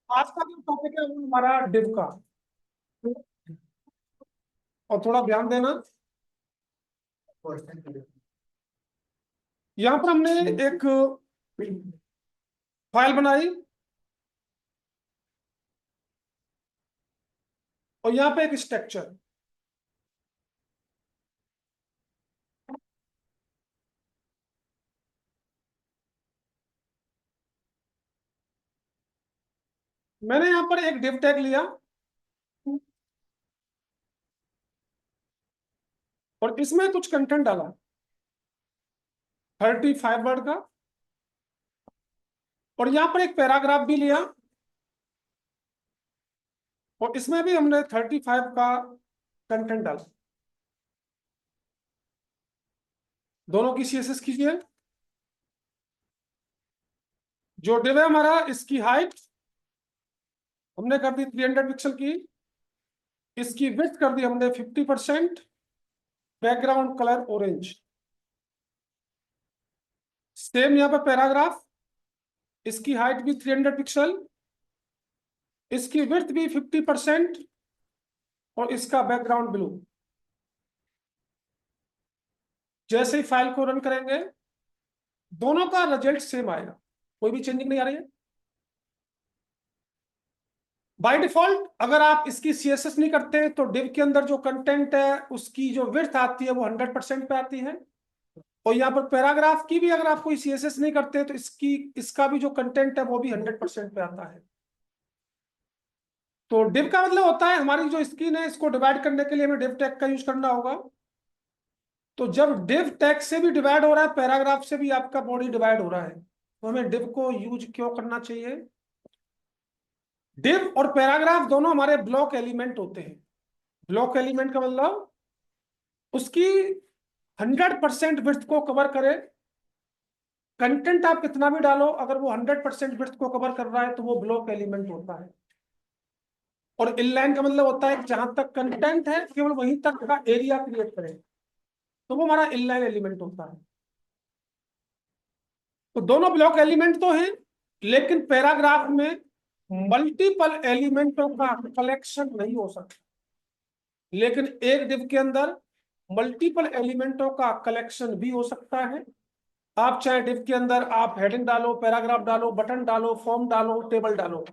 आज का जो टॉपिक है वो हमारा डिव का। और थोड़ा ध्यान देना, यहाँ पर हमने एक फाइल बनाई और यहाँ पे एक स्ट्रक्चर। मैंने यहाँ पर एक डिव टैग लिया और इसमें कुछ कंटेंट डाला 35 वर्ड का। और यहाँ पर एक पैराग्राफ भी लिया और इसमें भी हमने 35 का कंटेंट डाला। दोनों की सीएसएस कीजिए। जो डिव है हमारा, इसकी हाइट हमने कर दी 300 पिक्सल की। इसकी विड्थ कर दी हमने 50%। Background colour orange. सेम यहाँ पर पैराग्राफ, इसकी हाइट भी 300 पिक्सल, इसकी विड्थ भी 50% और इसका बैकग्राउंड ब्लू। जैसे ही फाइल को रन करेंगे दोनों का रिजल्ट सेम आएगा, कोई भी चेंजिंग नहीं आ रही है। बाय डिफॉल्ट अगर आप इसकी सीएसएस नहीं करते तो डिव के अंदर जो कंटेंट है उसकी जो विड्थ आती है वो 100% पे आती है। और यहाँ पर पैराग्राफ की भी अगर आप कोई सीएसएस नहीं करते तो इसका भी जो कंटेंट है वो भी 100% पे आता है। तो डिव का मतलब होता है हमारी जो स्क्रीन है इसको डिवाइड करने के लिए हमें डिव टैग का यूज करना होगा। तो जब डिव टैग से भी डिवाइड हो रहा है, पैराग्राफ से भी आपका बॉडी डिवाइड हो रहा है, तो हमें डिव को यूज क्यों करना चाहिए? डिव और पैराग्राफ दोनों हमारे ब्लॉक एलिमेंट होते हैं। ब्लॉक एलिमेंट का मतलब उसकी 100% विड्थ को कवर करे। कंटेंट आप कितना भी डालो, अगर वो 100% विड्थ को कवर कर रहा है तो वो ब्लॉक एलिमेंट होता है। और इनलाइन का मतलब होता है जहां तक कंटेंट है केवल वहीं तक का एरिया क्रिएट करे, तो वो हमारा इनलाइन एलिमेंट होता है। तो दोनों ब्लॉक एलिमेंट तो हैं, लेकिन पैराग्राफ में मल्टीपल एलिमेंटों का कलेक्शन नहीं हो सकता। लेकिन एक डिव के अंदर मल्टीपल एलिमेंटों का कलेक्शन भी हो सकता है। आप चाहे डिव के अंदर आप हेडिंग डालो, पैराग्राफ डालो, बटन डालो, फॉर्म डालो, टेबल डालो,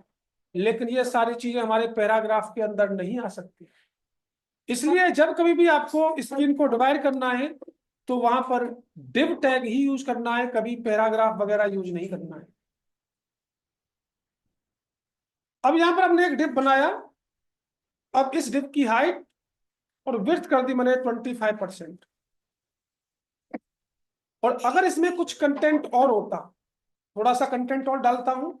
लेकिन ये सारी चीजें हमारे पैराग्राफ के अंदर नहीं आ सकती। इसलिए जब कभी भी आपको स्क्रीन को डिवाइड करना है तो वहां पर डिव टैग ही यूज करना है, कभी पैराग्राफ वगैरह यूज नहीं करना है। अब यहां पर हमने एक डिव बनाया। अब इस डिव की हाइट और विड्थ कर दी मैंने 25%। और अगर इसमें कुछ कंटेंट और होता, थोड़ा सा कंटेंट और डालता हूं,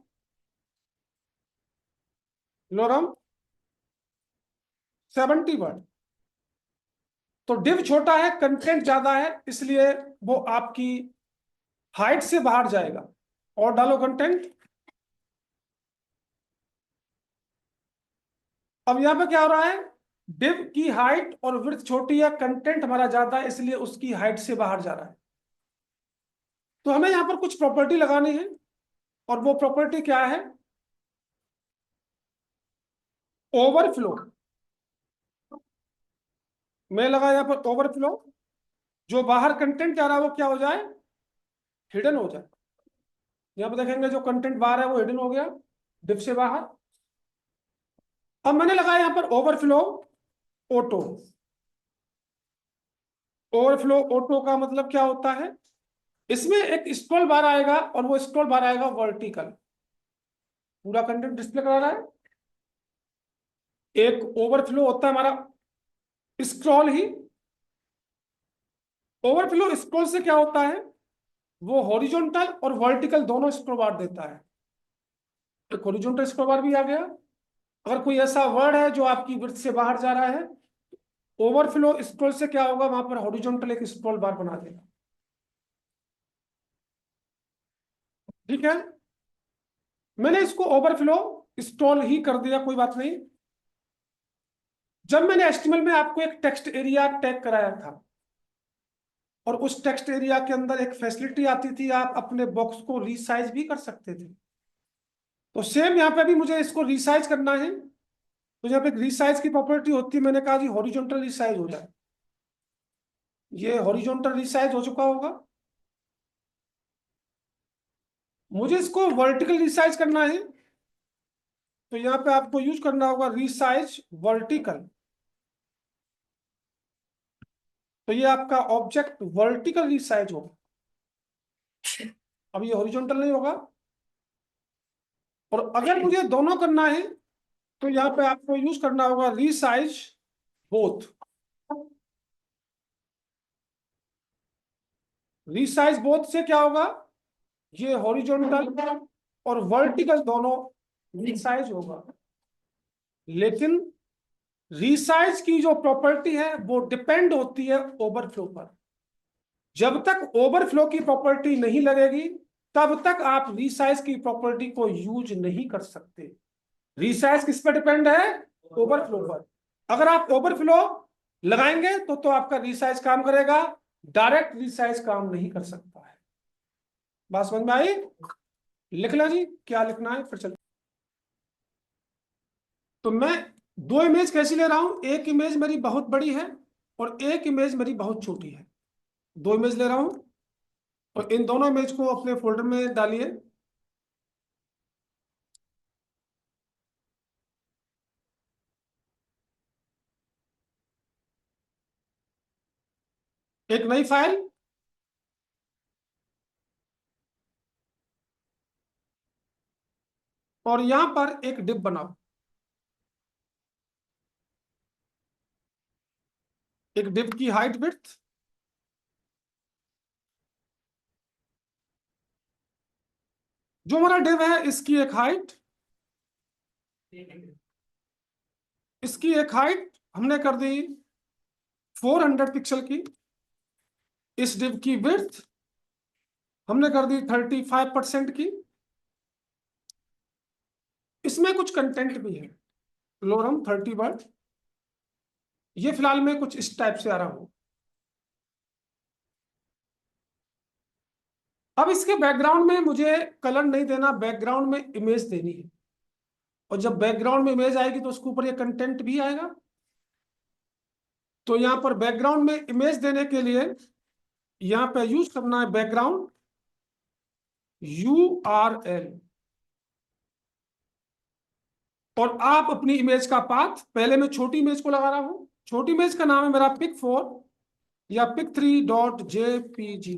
लोरम 70 वर्ड। तो डिव छोटा है, कंटेंट ज्यादा है, इसलिए वो आपकी हाइट से बाहर जाएगा। और डालो कंटेंट। अब यहां पे क्या हो रहा है, डिव की हाइट और विड्थ छोटी है, कंटेंट हमारा ज्यादा है, इसलिए उसकी हाइट से बाहर जा रहा है। तो हमें यहां पर कुछ प्रॉपर्टी लगानी है। और वो प्रॉपर्टी क्या है? ओवरफ्लो। मैं लगा यहां पर ओवरफ्लो। जो बाहर कंटेंट जा रहा है वो क्या हो जाए, हिडन हो जाए। यहां पर देखेंगे जो कंटेंट बाहर है वो हिडन हो गया, डिव से बाहर। अब मैंने लगाया यहां पर ओवरफ्लो ऑटो। ओवरफ्लो ऑटो का मतलब क्या होता है, इसमें एक स्क्रॉल बार आएगा और वो स्क्रॉल बार आएगा वर्टिकल, पूरा कंटेंट डिस्प्ले करा रहा है। एक ओवरफ्लो होता है हमारा स्क्रॉल ही। ओवरफ्लो स्क्रॉल से क्या होता है, वो हॉरिजॉन्टल और वर्टिकल दोनों स्क्रॉल बार देता है। एक हॉरिजॉन्टल स्क्रॉल बार भी आ गया। अगर कोई ऐसा वर्ड है जो आपकी विड्थ से बाहर जा रहा है, ओवरफ्लो स्क्रॉल से क्या होगा, वहां पर हॉरिजॉन्टल एक स्क्रॉल बार बना देगा। ठीक है, मैंने इसको ओवरफ्लो स्क्रॉल ही कर दिया, कोई बात नहीं। जब मैंने एचटीएमएल में आपको एक टेक्स्ट एरिया टैग कराया था और उस टेक्स्ट एरिया के अंदर एक फैसिलिटी आती थी, आप अपने बॉक्स को रीसाइज भी कर सकते थे। तो सेम यहाँ पे भी मुझे इसको रिसाइज करना है, तो यहाँ पे रिसाइज की प्रॉपर्टी होती है, मैंने कहा जी हॉरिजॉन्टल रिसाइज हो जाए, ये हॉरिजॉन्टल रिसाइज हो चुका होगा। मुझे इसको वर्टिकल रिसाइज करना है, तो यहाँ पे आपको यूज करना होगा रिसाइज वर्टिकल। तो ये आपका ऑब्जेक्ट वर्टिकल रिसाइज होगा, अब ये हॉरिजॉन्टल नहीं होगा। और अगर मुझे दोनों करना है तो यहाँ पे आपको यूज करना होगा रिसाइज बोथ। रिसाइज बोथ से क्या होगा, ये हॉरिजॉन्टल और वर्टिकल दोनों रिसाइज होगा। लेकिन रिसाइज की जो प्रॉपर्टी है वो डिपेंड होती है ओवरफ्लो पर। जब तक ओवरफ्लो की प्रॉपर्टी नहीं लगेगी तब तक आप रिसाइज की प्रॉपर्टी को यूज नहीं कर सकते। रिसाइज किस पर डिपेंड है, ओवरफ्लो पर। अगर आप ओवरफ्लो लगाएंगे तो आपका रिसाइज काम करेगा, डायरेक्ट रिसाइज काम नहीं कर सकता है। बात समझ में आई? लिख लो जी क्या लिखना है, फिर चलते। तो मैं दो इमेज कैसी ले रहा हूं, एक इमेज मेरी बहुत बड़ी है और एक इमेज मेरी बहुत छोटी है। दो इमेज ले रहा हूं और इन दोनों इमेज को अपने फोल्डर में डालिए। एक नई फाइल, और यहां पर एक डिप बनाओ। एक डिप की हाइट विड्थ, जो हमारा डिव है इसकी एक हाइट, इसकी एक हाइट हमने कर दी 400 पिक्सल की। इस डिव की विड्थ हमने कर दी 35% की। इसमें कुछ कंटेंट भी है, लोरम 30 वर्ड। ये फिलहाल मैं कुछ इस टाइप से आ रहा हूं। अब इसके बैकग्राउंड में मुझे कलर नहीं देना, बैकग्राउंड में इमेज देनी है। और जब बैकग्राउंड में इमेज आएगी तो उसके ऊपर ये कंटेंट भी आएगा। तो यहां पर बैकग्राउंड में इमेज देने के लिए यहां पे यूज करना है बैकग्राउंड URL। और आप अपनी इमेज का पाथ, पहले मैं छोटी इमेज को लगा रहा हूं, छोटी इमेज का नाम है मेरा pic4 या pic3.jpg।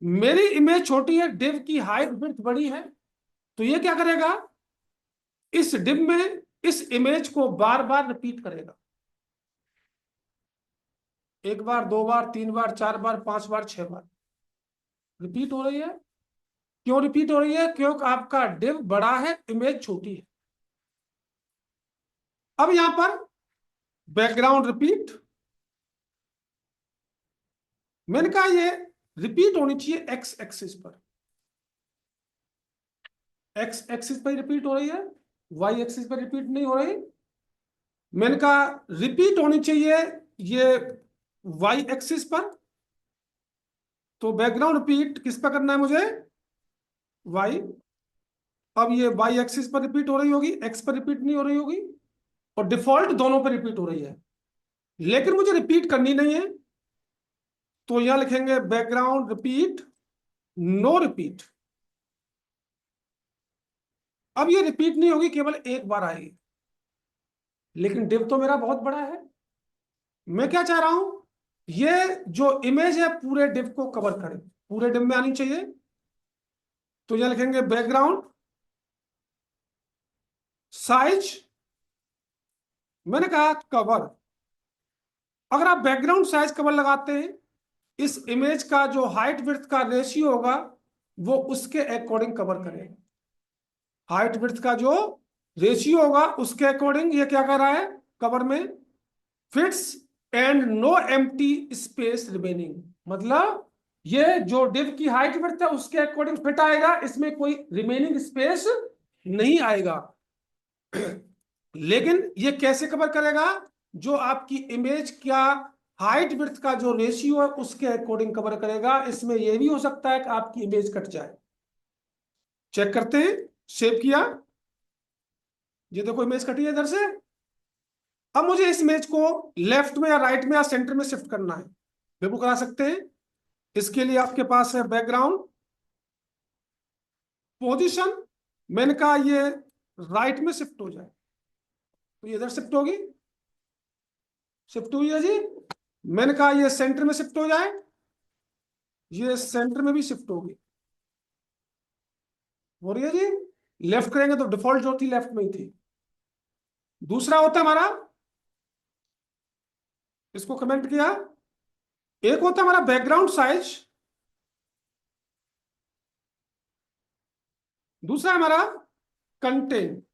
मेरी इमेज छोटी है, डिव की हाइट विड्थ बड़ी है, तो ये क्या करेगा, इस डिव में इस इमेज को बार बार रिपीट करेगा। एक बार, दो बार, तीन बार, चार बार, पांच बार, छह बार रिपीट हो रही है। क्यों रिपीट हो रही है, क्योंकि आपका डिव बड़ा है, इमेज छोटी है। अब यहां पर बैकग्राउंड रिपीट, मैंने कहा ये रिपीट होनी चाहिए एक्स एक्सिस पर, एक्स एक्सिस पर रिपीट हो रही है, वाई एक्सिस पर रिपीट नहीं हो रही। मैंने कहा रिपीट होनी चाहिए ये वाई एक्सिस पर, तो बैकग्राउंड रिपीट किस पर करना है मुझे, वाई। अब ये वाई एक्सिस पर रिपीट हो रही होगी, एक्स पर रिपीट नहीं हो रही होगी, और डिफॉल्ट दोनों पर रिपीट हो रही है। लेकिन मुझे रिपीट करनी नहीं है, तो यहां लिखेंगे बैकग्राउंड रिपीट नो रिपीट। अब ये रिपीट नहीं होगी, केवल एक बार आएगी। लेकिन डिव तो मेरा बहुत बड़ा है, मैं क्या चाह रहा हूं, ये जो इमेज है पूरे डिव को कवर करे, पूरे डिव में आनी चाहिए। तो यहां लिखेंगे बैकग्राउंड साइज, मैंने कहा कवर। अगर आप बैकग्राउंड साइज कवर लगाते हैं, इस इमेज का जो हाइट विड्थ का रेशियो होगा वो उसके अकॉर्डिंग कवर करेगा। हाइट विड्थ का जो रेशियो होगा उसके अकॉर्डिंग ये क्या कर रहा है, कवर में fits and no empty space remaining. मतलब ये जो डिव की हाइट विड्थ है उसके अकॉर्डिंग फिट आएगा, इसमें कोई रिमेनिंग स्पेस नहीं आएगा। लेकिन ये कैसे कवर करेगा, जो आपकी इमेज का हाइट विड्थ का जो रेशियो है उसके अकॉर्डिंग कवर करेगा। इसमें यह भी हो सकता है कि आपकी इमेज कट जाए। चेक करते हैं, सेव किया, ये देखो इमेज कटी है इधर से। अब मुझे इस इमेज को लेफ्ट में या राइट में या सेंटर में शिफ्ट करना है, बिल्कुल करा सकते हैं। इसके लिए आपके पास है बैकग्राउंड, पोजीशन, मैंने कहा ये राइट में शिफ्ट हो जाए, तो ये इधर शिफ्ट होगी, शिफ्ट हुई है जी। मैंने कहा ये सेंटर में शिफ्ट हो जाए, ये सेंटर में भी शिफ्ट होगी, हो रही है जी। लेफ्ट करेंगे तो डिफॉल्ट जो थी लेफ्ट में ही थी। दूसरा होता है हमारा, इसको कमेंट किया, एक होता है हमारा बैकग्राउंड साइज, दूसरा हमारा कंटेंट।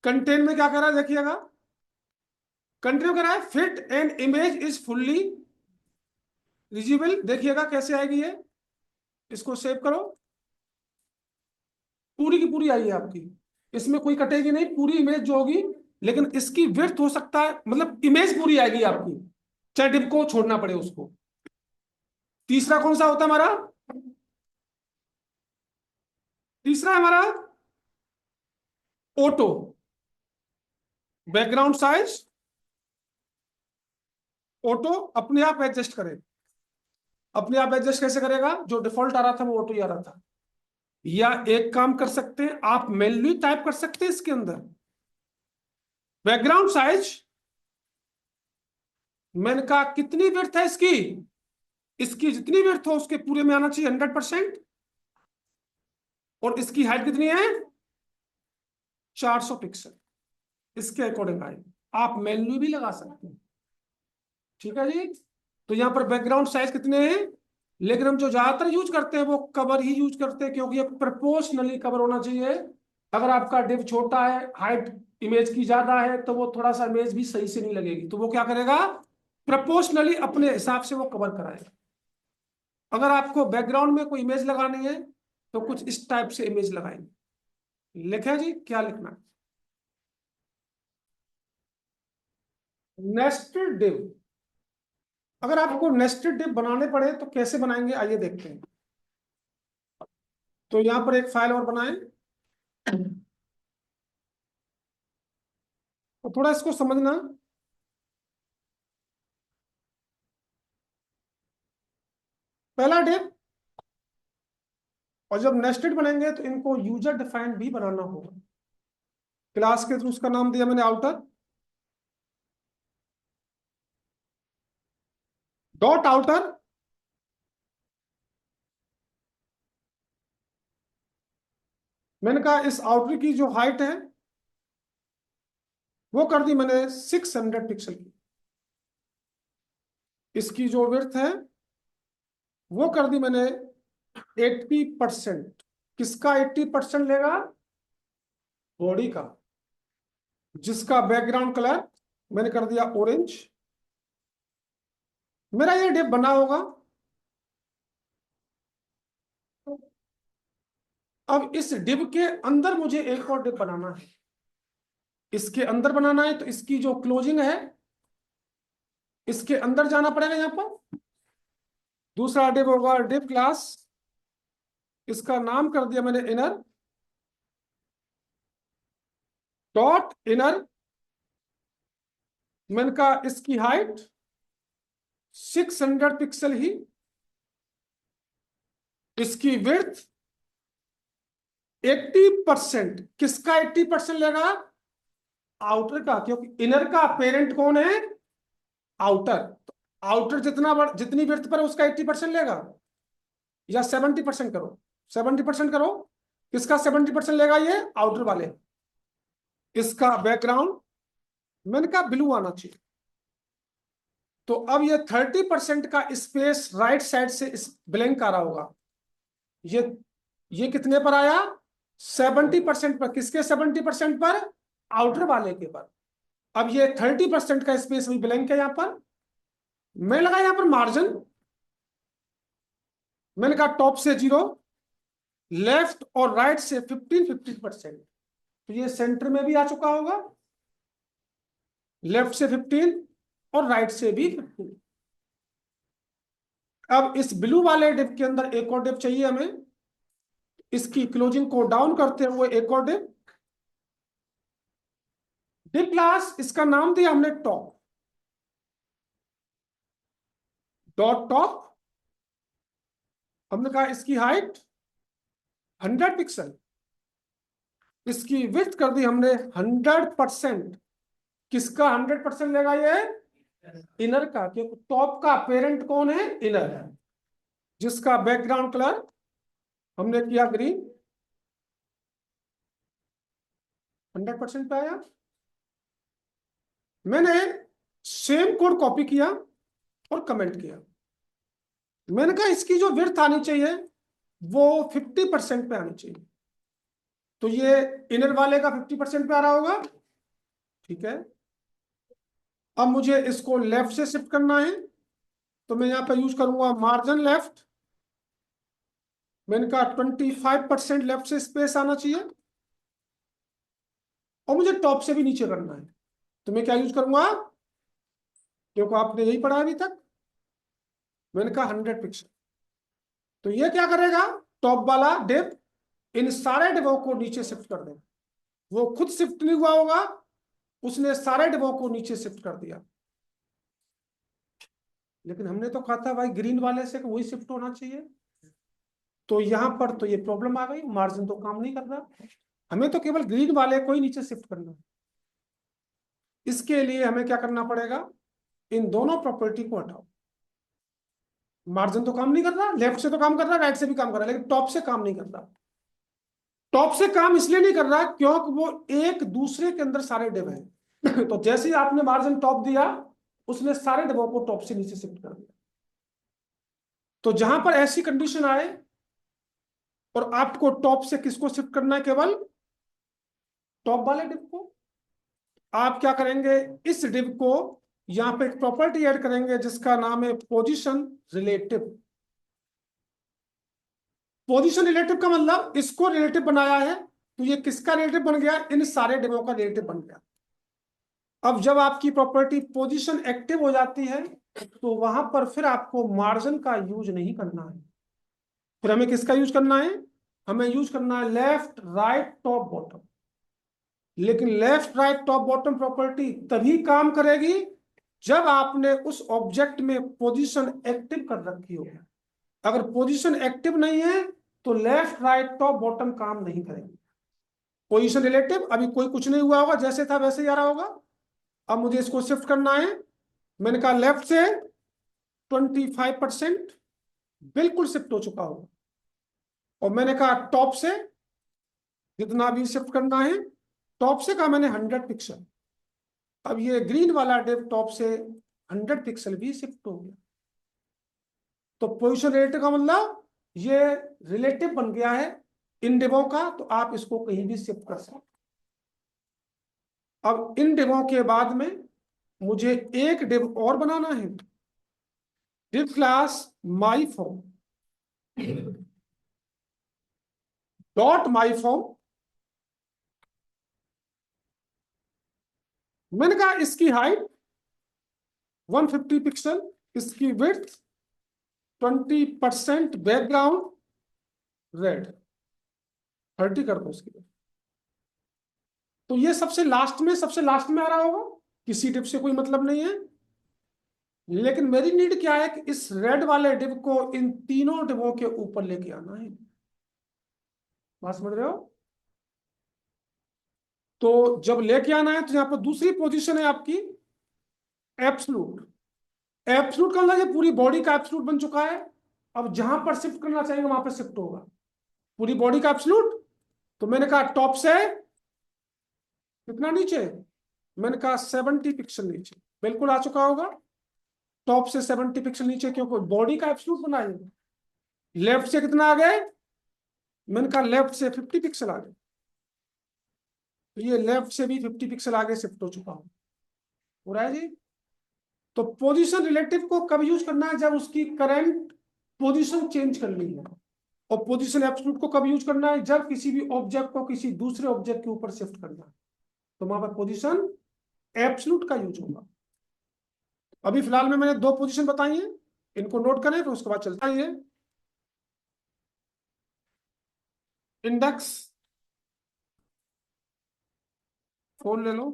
कंटेंट में क्या कर रहा है देखिएगा, कंटेंट में कर रहा है fit and image is fully visible, देखिएगा कैसे आएगी ये, इसको सेव करो, पूरी की पूरी आई है आपकी, इसमें कोई कटेगी नहीं, पूरी इमेज जो होगी, लेकिन इसकी विड्थ हो सकता है, मतलब इमेज पूरी आएगी आपकी, चाहे डिप को छोड़ना पड़े उसको। तीसरा कौन सा होता है हमारा, तीसरा हमारा ऑटो, बैकग्राउंड साइज ऑटो अपने आप एडजस्ट करे। अपने आप एडजस्ट कैसे करेगा, जो डिफॉल्ट आ रहा था वो ऑटो ही आ रहा था। या एक काम कर सकते हैं आप, मैन्युअली टाइप कर सकते हैं इसके अंदर, बैकग्राउंड साइज, मैंने कहा कितनी विड्थ है इसकी, इसकी जितनी विड्थ हो उसके पूरे में आना चाहिए 100%, और इसकी हाइट कितनी है 400 पिक्सल, इसके अकॉर्डिंग आए। आप मैन्युअली भी लगा सकते हैं, ठीक है जी। तो यहाँ पर बैकग्राउंड साइज कितने हैं, लेकिन हम जो ज्यादातर यूज करते हैं वो कवर ही यूज करते हैं, क्योंकि ये प्रोपोर्शनली कवर होना चाहिए। अगर आपका डिव छोटा है, हाइट इमेज की ज्यादा है, तो वो थोड़ा सा इमेज भी सही से नहीं लगेगी, तो वो क्या करेगा, प्रोपोर्शनली अपने हिसाब से वो कवर कराएगा। अगर आपको बैकग्राउंड में कोई इमेज लगानी है तो कुछ इस टाइप से इमेज लगाएंगे। लिखे जी, क्या लिखना है, नेस्टेड डिव। अगर आपको नेस्टेड डिव बनाने पड़े तो कैसे बनाएंगे, आइए देखते हैं। तो यहां पर एक फाइल और बनाएं, तो थोड़ा इसको समझना। पहला डिव, और जब नेस्टेड बनेंगे तो इनको यूजर डिफाइंड भी बनाना होगा। क्लास के थ्रू उसका नाम दिया मैंने आउटर, डॉट आउटर, मैंने कहा इस आउटर की जो हाइट है वो कर दी मैंने 600 पिक्सल की, इसकी जो विड्थ है वो कर दी मैंने 80%। किसका 80% लेगा, बॉडी का, जिसका बैकग्राउंड कलर मैंने कर दिया ऑरेंज। मेरा ये डिव बना होगा। अब इस डिव के अंदर मुझे एक और डिव बनाना है, इसके अंदर बनाना है, तो इसकी जो क्लोजिंग है इसके अंदर जाना पड़ेगा यहां पर। दूसरा डिव होगा डिव क्लास, इसका नाम कर दिया मैंने इनर, डॉट इनर, मैंने कहा इसकी हाइट 600 पिक्सल ही, इसकी विड्थ 80%। किसका 80% लेगा, आउटर का, क्योंकि इनर का पेरेंट कौन है, आउटर। तो आउटर जितनी विड्थ पर है उसका 80% लेगा, या 70% करो, 70% करो। किसका 70% लेगा, ये आउटर वाले। इसका बैकग्राउंड मैंने कहा ब्लू आना चाहिए, तो अब ये 30% का स्पेस राइट साइड से ब्लैंक आ रहा होगा। ये ये कितने पर आया, 70% पर। किसके 70% पर, आउटर वाले के पर। अब ये 30% का स्पेस भी ब्लैंक है यहां पर। मैं लगा यहां पर मार्जिन, मैंने कहा टॉप से 0, लेफ्ट और राइट से 15-15%, तो ये सेंटर में भी आ चुका होगा, लेफ्ट से 15 और राइट से भी 15। अब इस ब्लू वाले डिप के अंदर एक और डिप चाहिए हमें, इसकी क्लोजिंग को डाउन करते हुए एक और डिव क्लास, इसका नाम दिया हमने टॉप, डॉट टॉप। हमने कहा इसकी हाइट 100 पिक्सल, इसकी विड्थ कर दी हमने 100%। किसका 100% लेगा ये? इनर का, क्योंकि टॉप का पेरेंट कौन है? इनर है, जिसका बैकग्राउंड कलर हमने किया ग्रीन। 100% पे आया। मैंने सेम कोड कॉपी किया और कमेंट किया। मैंने कहा इसकी जो विड्थ आनी चाहिए वो 50% पे आनी चाहिए, तो ये इनर वाले का 50% पे आ रहा होगा, ठीक है। अब मुझे इसको लेफ्ट से शिफ्ट करना है, तो मैं यहां पर यूज करूंगा मार्जिन लेफ्ट। मैंने कहा 25% लेफ्ट से स्पेस आना चाहिए, और मुझे टॉप से भी नीचे करना है, तो मैं क्या यूज करूंगा? क्योंकि आपने यही पढ़ा अभी तक। मैंने कहा 100 पिक्सल। तो ये क्या करेगा? टॉप वाला डिव इन सारे डिवों को नीचे शिफ्ट कर देगा। वो खुद शिफ्ट नहीं हुआ होगा, उसने सारे डिवों को नीचे शिफ्ट कर दिया। लेकिन हमने तो कहा था भाई ग्रीन वाले से वही शिफ्ट होना चाहिए, तो यहां पर तो ये प्रॉब्लम आ गई, मार्जिन तो काम नहीं कर रहा। हमें तो केवल ग्रीन वाले को ही नीचे शिफ्ट करना है। इसके लिए हमें क्या करना पड़ेगा? इन दोनों प्रॉपर्टी को हटाओ। मार्जिन तो काम नहीं कर रहा, लेफ्ट से तो काम कर रहा, राइट से भी काम कर रहा, लेकिन टॉप से काम नहीं कर रहा। टॉप से काम इसलिए नहीं कर रहा क्योंकि वो एक दूसरे के अंदर सारे डिव हैं। तो जैसे ही आपने मार्जिन टॉप दिया, उसने सारे डिवों को टॉप से नीचे शिफ्ट कर दिया। तो जहां पर ऐसी कंडीशन आए और आपको टॉप से किसको शिफ्ट करना है? केवल टॉप वाले डिव को। आप क्या करेंगे? इस डिव को यहां पे एक प्रॉपर्टी ऐड करेंगे जिसका नाम है पोजीशन रिलेटिव। पोजीशन रिलेटिव का मतलब इसको रिलेटिव बनाया है, तो ये किसका रिलेटिव बन गया? इन सारे डिवों का रिलेटिव बन गया। अब जब आपकी प्रॉपर्टी पोजीशन एक्टिव हो जाती है, तो वहां पर फिर आपको मार्जिन का यूज नहीं करना है। फिर हमें किसका यूज करना है? हमें यूज करना है लेफ्ट राइट टॉप बॉटम। लेकिन left right top bottom property तभी काम करेगी जब आपने उस ऑब्जेक्ट में पोजीशन एक्टिव कर रखी हो। अगर पोजीशन एक्टिव नहीं है तो लेफ्ट राइट टॉप बॉटम काम नहीं करेंगे। पोजीशन रिलेटिव, अभी कोई कुछ नहीं हुआ होगा, जैसे था वैसे ही आ रहा होगा। अब मुझे इसको शिफ्ट करना है। मैंने कहा लेफ्ट से 25% बिल्कुल शिफ्ट हो चुका होगा, और मैंने कहा टॉप से जितना भी शिफ्ट करना है, टॉप से कहा मैंने 100 पिक्सल। अब ये ग्रीन वाला डिव टॉप से 100 पिक्सल भी शिफ्ट हो गया। तो पोजीशन रिलेटिव का मतलब ये रिलेटिव बन गया है इन डिवों का, तो आप इसको कहीं भी शिफ्ट कर सकते। अब इन डिवों के बाद में मुझे एक डिव और बनाना है, div class my form dot my form. मैंने कहा इसकी हाइट 150 पिक्सल, इसकी विड्थ 20%, बैकग्राउंड रेड 30 कर दो उसकी। तो ये सबसे लास्ट में आ रहा होगा, किसी डिव से कोई मतलब नहीं है। लेकिन मेरी नीड क्या है कि इस रेड वाले डिव को इन तीनों डिवों के ऊपर लेके आना है। बात समझ रहे हो? तो जब लेके आना है तो यहां पर दूसरी पोजीशन है आपकी एब्सलूट। एब्सलूट का मतलब ये पूरी बॉडी का एब्सलूट बन चुका है। अब जहां पर शिफ्ट करना चाहेंगे वहां पर शिफ्ट होगा, पूरी बॉडी का एब्सलूट। तो मैंने कहा टॉप से कितना नीचे? मैंने कहा 70 पिक्सल नीचे, बिल्कुल आ चुका होगा। टॉप से 70 पिक्सल नीचे, क्योंकि बॉडी का एब्सलूट बनाएंगे। लेफ्ट से कितना आ गए? मैंने कहा लेफ्ट से 50 पिक्सल आ गए, तो ये लेफ्ट से भी 50 पिक्सल आगे शिफ्ट हो चुका हो रहा है जी। तो पोजीशन रिलेटिव को कब यूज करना है? जब उसकी करंट पोजीशन चेंज करनी है। और पोजीशन एब्सोल्यूट को कब यूज करना है? जब किसी भी ऑब्जेक्ट को किसी दूसरे ऑब्जेक्ट के ऊपर शिफ्ट करना है, तो वहां पर पोजीशन एब्सोल्यूट का यूज होगा। अभी फिलहाल में मैंने दो पोजीशन बताई हैं, इनको नोट करें, फिर उसके बाद चलता ही है। इंडेक्स 4 ले लो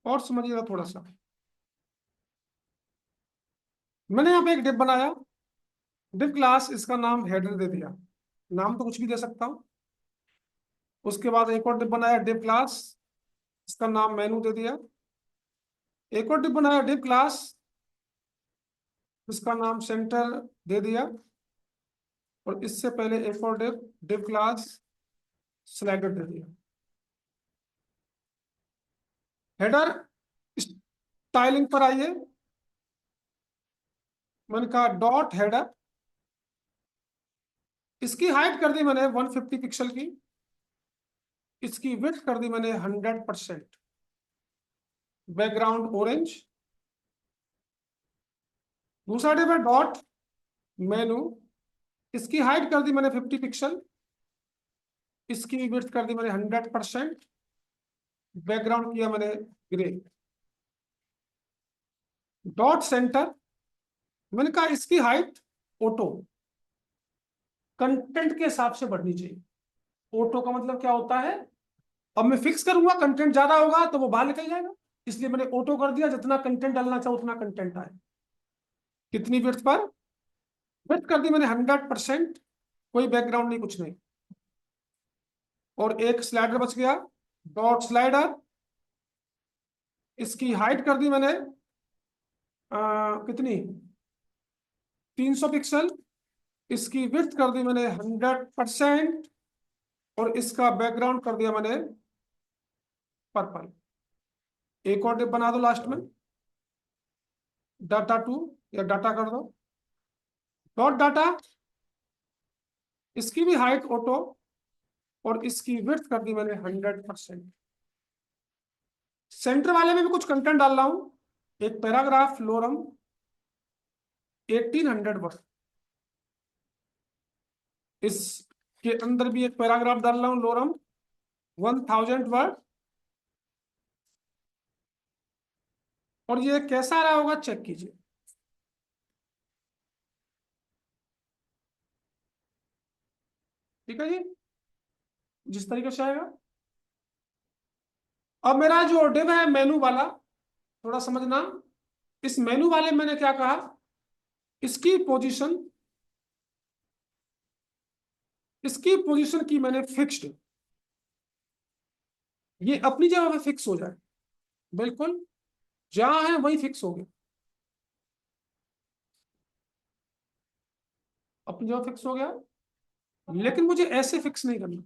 और समझिएगा थोड़ा सा। मैंने यहाँ पे एक डिव बनाया, डिव क्लास, इसका नाम हेडर दे दिया, नाम तो कुछ भी दे सकता हूँ। उसके बाद एक और डिव बनाया डिव क्लास, इसका नाम मेनू दे दिया। एक और डिव बनाया डिव क्लास, इसका नाम सेंटर दे दिया। और इससे पहले एक और डिव डिव क्लास स्लाइडर दे दिया। हेडर स्टाइलिंग पर आइए, मैंने कहा डॉट हेडर, इसकी हाइट कर दी मैंने 150 पिक्सल की, इसकी विड्थ कर दी मैंने 100%, बैकग्राउंड ऑरेंज। दूसरा डिव है डॉट मेनू, इसकी हाइट कर दी मैंने 50 पिक्सल, इसकी विड्थ कर दी मैंने 100%, बैकग्राउंड किया मैंने ग्रे। डॉट सेंटर, मैंने कहा इसकी हाइट ऑटो, कंटेंट के हिसाब से बढ़नी चाहिए। ऑटो का मतलब क्या होता है, अब मैं फिक्स करूंगा कंटेंट ज्यादा होगा तो वो बाहर निकल जाएगा, इसलिए मैंने ऑटो कर दिया, जितना कंटेंट डालना चाहो उतना कंटेंट आए। कितनी विड्थ पर, विड्थ कर दी मैंने 100%, कोई बैकग्राउंड नहीं, कुछ नहीं। और एक स्लाइडर बच गया, डॉट स्लाइडर, इसकी हाइट कर दी मैंने कितनी, 300 पिक्सल, इसकी विड्थ कर दी मैंने 100%, और इसका बैकग्राउंड कर दिया मैंने पर्पल। एक और डिप बना दो लास्ट में, डाटा 2 या डाटा कर दो, डॉट डाटा, इसकी भी हाइट ऑटो, और इसकी विड्थ कर दी मैंने 100%। सेंटर वाले में भी कुछ कंटेंट डाल रहा हूं, एक पैराग्राफ लोरम 1800 वर्ड, इसके अंदर भी एक पैराग्राफ डाल रहा हूं लोरम 1000 वर्ड। और ये कैसा आ रहा होगा चेक कीजिए, ठीक है जी, जिस तरीके से आएगा। अब मेरा जो डिव है मेनू वाला, थोड़ा समझना, इस मेनू वाले मैंने क्या कहा, इसकी पोजीशन, इसकी पोजीशन की मैंने फिक्स्ड, ये अपनी जगह पे फिक्स हो जाए, बिल्कुल जहां है वही फिक्स हो गया, अपनी जगह फिक्स हो गया। लेकिन मुझे ऐसे फिक्स नहीं करना,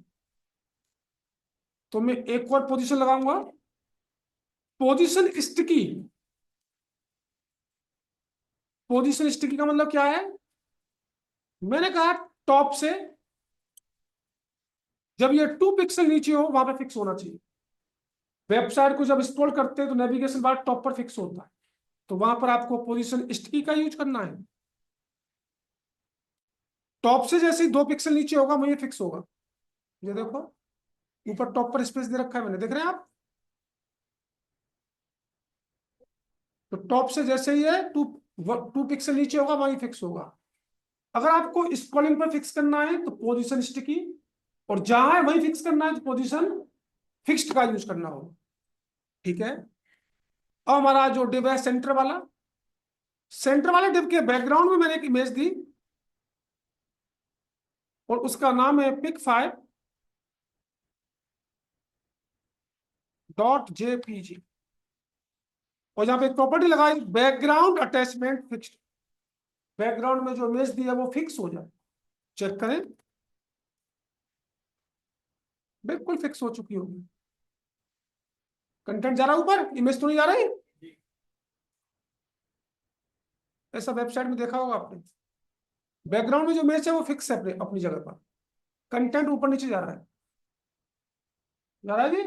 तो मैं एक और पोजीशन लगाऊंगा, पोजीशन स्टिकी। पोजीशन स्टिकी का मतलब क्या है, मैंने कहा टॉप से जब ये 2 पिक्सल नीचे हो वहां पे फिक्स होना चाहिए। वेबसाइट को जब स्क्रॉल करते हैं तो नेविगेशन बार टॉप पर फिक्स होता है, तो वहां पर आपको पोजीशन स्टिकी का यूज करना है। टॉप से जैसे ही 2 पिक्सल नीचे होगा वही फिक्स होगा। ये देखो ऊपर टॉप पर स्पेस दे रखा है मैंने, देख रहे हैं आप, तो टॉप से जैसे ही है 2 पिक्सल नीचे होगा वही फिक्स होगा। अगर आपको स्क्रॉलिंग पर फिक्स करना है तो पोजीशन स्टिकी, और जहां है वही फिक्स करना है तो पोजीशन फिक्स्ड का यूज करना होगा, ठीक है। अब हमारा जो डिव है सेंटर वाला, सेंटर वाले डिव के बैकग्राउंड में मैंने एक इमेज दी, और उसका नाम है pic5.jpg, और यहाँ पे एक प्रॉपर्टी लगाई बैकग्राउंड अटैचमेंट फिक्स्ड, बैकग्राउंड में जो इमेज दी है वो फिक्स हो जाए, चेक करें, बिल्कुल फिक्स हो चुकी होगी। कंटेंट जा रहा है ऊपर, इमेज तो नहीं जा रही, ऐसा वेबसाइट में देखा होगा आपने, बैकग्राउंड में जो इमेज है वो फिक्स है अपनी अपनी जगह पर, कंटेंट ऊपर नीचे जा रहा है, जा रहा है जी।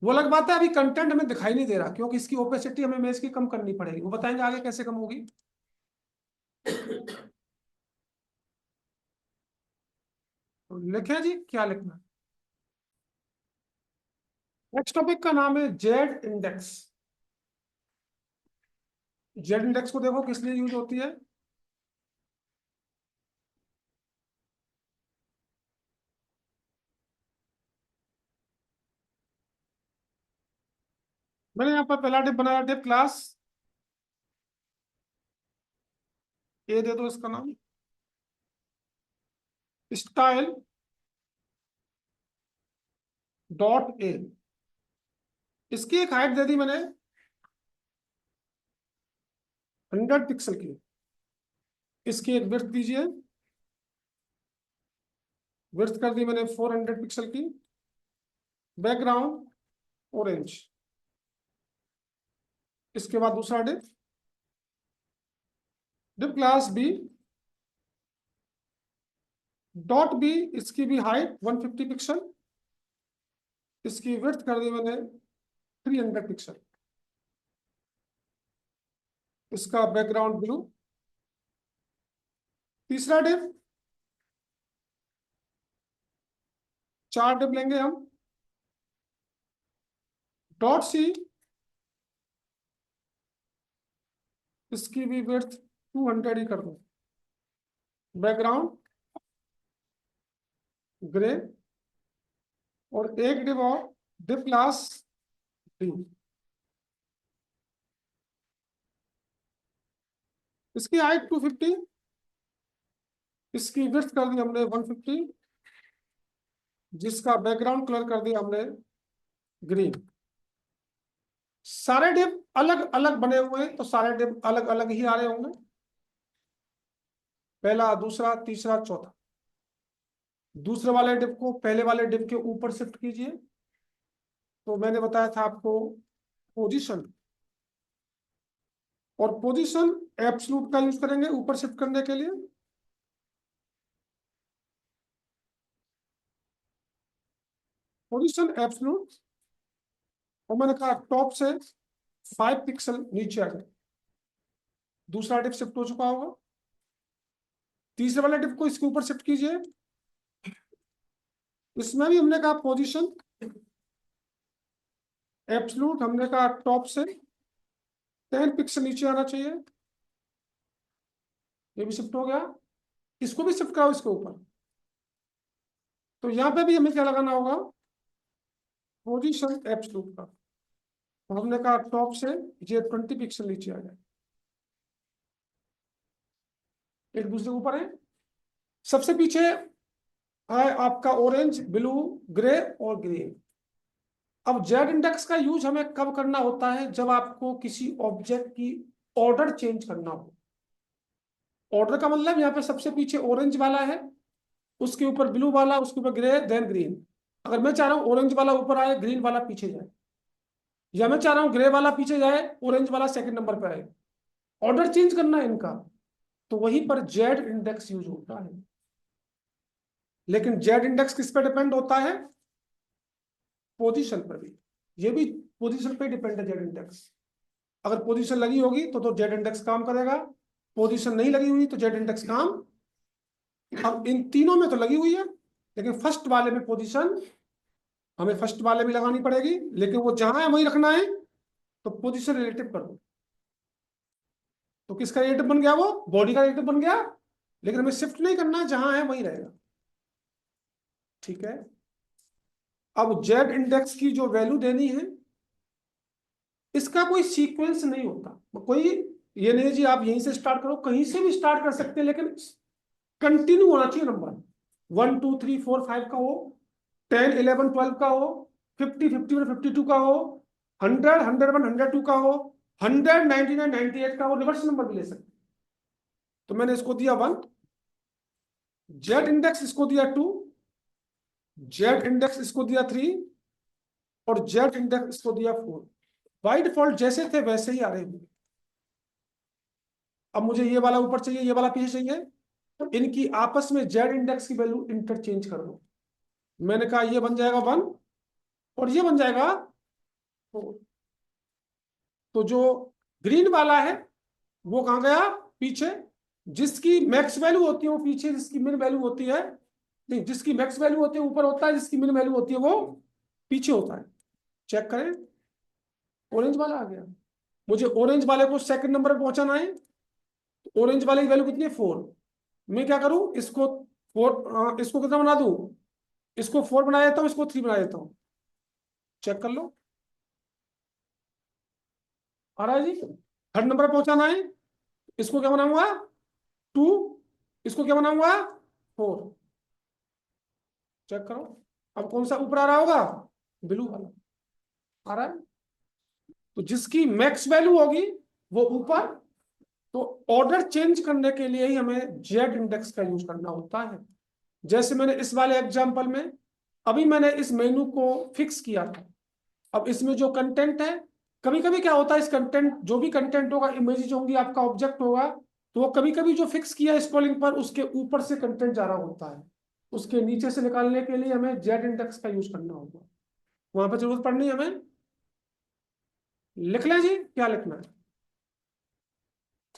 वो अलग बात है, अभी कंटेंट हमें दिखाई नहीं दे रहा क्योंकि इसकी ओपेसिटी हमें इमेज की कम करनी पड़ेगी, वो बताएंगे आगे कैसे कम होगी। तो लिखें जी, क्या लिखना। नेक्स्ट टॉपिक का नाम है जेड इंडेक्स। जेड इंडेक्स को देखो किस लिए यूज होती है, मैंने यहाँ पर पहला डिप बनाया, डिप क्लास ए दे दो इसका नाम, स्टाइल डॉट ए। इसकी एक हाइट दे दी मैंने 100 पिक्सल की। इसकी एक विड्थ दीजिए, विड्थ कर दी मैंने 400 पिक्सल की। Background orange. इसके बाद दूसरा dip, dip class B dot B. इसकी भी हाइट 150 पिक्सल। इसकी विड्थ कर दी मैंने 300 पिक्सल। इसका बैकग्राउंड ब्लू। तीसरा डिप, 4 डिप लेंगे हम। डॉट सी, इसकी भी विड्थ 200 ही कर दो। Background grey. और एक डिप और, डिप क्लास डी। इसकी हाइट 250। इसकी विड्थ कर दी हमने 150। जिसका बैकग्राउंड कलर कर दिया हमने ग्रीन। सारे डिप अलग अलग बने हुए हैं, तो सारे डिप अलग अलग ही आ रहे होंगे। पहला, दूसरा, तीसरा, चौथा। दूसरे वाले डिप को पहले वाले डिप के ऊपर शिफ्ट कीजिए। तो मैंने बताया था आपको पोजीशन, और पोजीशन एब्सलूट का यूज करेंगे ऊपर शिफ्ट करने के लिए। पोजीशन एब्सलूट, और मैंने कहा टॉप से 5 पिक्सल नीचे आ जाए। दूसरा डिप शिफ्ट हो चुका होगा। तीसरे वाले डिप को इसके ऊपर शिफ्ट कीजिए। इसमें भी हमने कहा पोजीशन एब्सलूट, हमने कहा टॉप से 10 पिक्सल नीचे आना चाहिए। ये भी शिफ्ट हो गया। इसको भी शिफ्ट कराओ इसके ऊपर। तो यहाँ पे भी हमें क्या लगाना होगा, पोजीशन एब्सलूट का। तो हमने कहा टॉप से ये 20 पिक्सल नीचे आ जाए। एक दूसरे के ऊपर है। सबसे पीछे है आपका ऑरेंज, ब्लू, ग्रे और ग्रीन। अब जेड इंडेक्स का यूज हमें कब करना होता है, जब आपको किसी ऑब्जेक्ट की ऑर्डर चेंज करना हो। ऑर्डर का मतलब यहाँ पे सबसे पीछे ऑरेंज वाला है, उसके ऊपर ब्लू वाला, उसके ऊपर ग्रे, देन ग्रीन। अगर मैं चाह रहा हूँ ऑरेंज वाला ऊपर आए, ग्रीन वाला पीछे जाए, या मैं चाह रहा हूँ ग्रे वाला पीछे जाए, ऑरेंज वाला सेकंड नंबर पे आए, ऑर्डर चेंज करना है इनका, तो वहीं पर जेड इंडेक्स यूज होता है। लेकिन जेड इंडेक्स किस पे डिपेंड होता है, पोजीशन पर भी। ये भी पोजीशन पे डिपेंड है जेड इंडेक्स। अगर पोजीशन लगी होगी तो जेड इंडेक्स काम करेगा, पोजीशन नहीं लगी हुई तो जेड इंडेक्स काम। अब इन तीनों में तो लगी हुई है, लेकिन फर्स्ट वाले में पोजीशन हमें फर्स्ट वाले में लगानी पड़ेगी, लेकिन वो जहां है वहीं रखना है। तो पोजीशन रिलेटिव कर दो। तो किसका रिलेटिव बन गया, वो बॉडी का रिलेटिव बन गया, लेकिन हमें शिफ्ट नहीं करना, जहां है वहीं रहेगा। ठीक है। अब जेड इंडेक्स की जो वैल्यू देनी है, इसका कोई सीक्वेंस नहीं होता। कोई ये नहीं जी आप यहीं से स्टार्ट करो, कहीं से भी स्टार्ट कर सकते हैं, लेकिन कंटिन्यू होना चाहिए नंबर। 1 2 3 4 5 का हो, 10 11 12 का हो, 50 51 52 का हो, 100 101 102 का हो, 100 99 98 का हो, रिवर्स नंबर भी ले सकते। तो मैंने इसको दिया 1, जेड इंडेक्स इसको दिया 2, जेड इंडेक्स इसको दिया 3, और जेड इंडेक्स इसको दिया 4। बाय डिफॉल्ट जैसे थे वैसे ही आ रहे होंगे। अब मुझे ये वाला ऊपर चाहिए, ये वाला पीछे चाहिए, तो इनकी आपस में जेड इंडेक्स की वैल्यू इंटरचेंज कर दो। मैंने कहा ये बन जाएगा 1 और ये बन जाएगा 4। तो जो ग्रीन वाला है वो कहाँ गया, पीछे। जिसकी मैक्स वैल्यू होती है वो पीछे, जिसकी मिन वैल्यू होती है, नहीं, जिसकी मैक्स वैल्यू होती है ऊपर होता है, जिसकी मिन वैल्यू होती है वो पीछे होता है। चेक करें, ऑरेंज वाला आ गया। मुझे ऑरेंज वाले को सेकंड नंबर पर पहुंचाना है। ऑरेंज वाले की वैल्यू कितनी है, 4। मैं क्या करूं, इसको 4, इसको कितना बना दूं, इसको 4 बना देता हूं, इसको 3 बना देता हूं। चेक कर लो। आ रहा है जी, थर्ड नंबर पहुंचाना है, इसको क्या बनाऊंगा 2, इसको क्या बनाऊंगा 4। चेक करो, अब कौन सा ऊपर आ रहा होगा, ब्लू वाला आ रहा है। तो जिसकी मैक्स वैल्यू होगी वो ऊपर। तो ऑर्डर चेंज करने के लिए ही हमें जेड इंडेक्स का यूज करना होता है। जैसे मैंने इस वाले एग्जांपल में, अभी मैंने इस मेनू को फिक्स किया था। अब इसमें जो कंटेंट है, कभी कभी क्या होता है, इस कंटेंट जो भी कंटेंट होगा, इमेज जो होंगी, आपका ऑब्जेक्ट होगा, तो वो कभी कभी जो फिक्स किया स्क्रॉलिंग पर, उसके ऊपर से कंटेंट जा रहा होता है। उसके नीचे से निकालने के लिए हमें जेड इंडेक्स का यूज करना होगा। वहां पर जरूरत पड़नी है हमें। लिख लें जी, क्या लिखना है।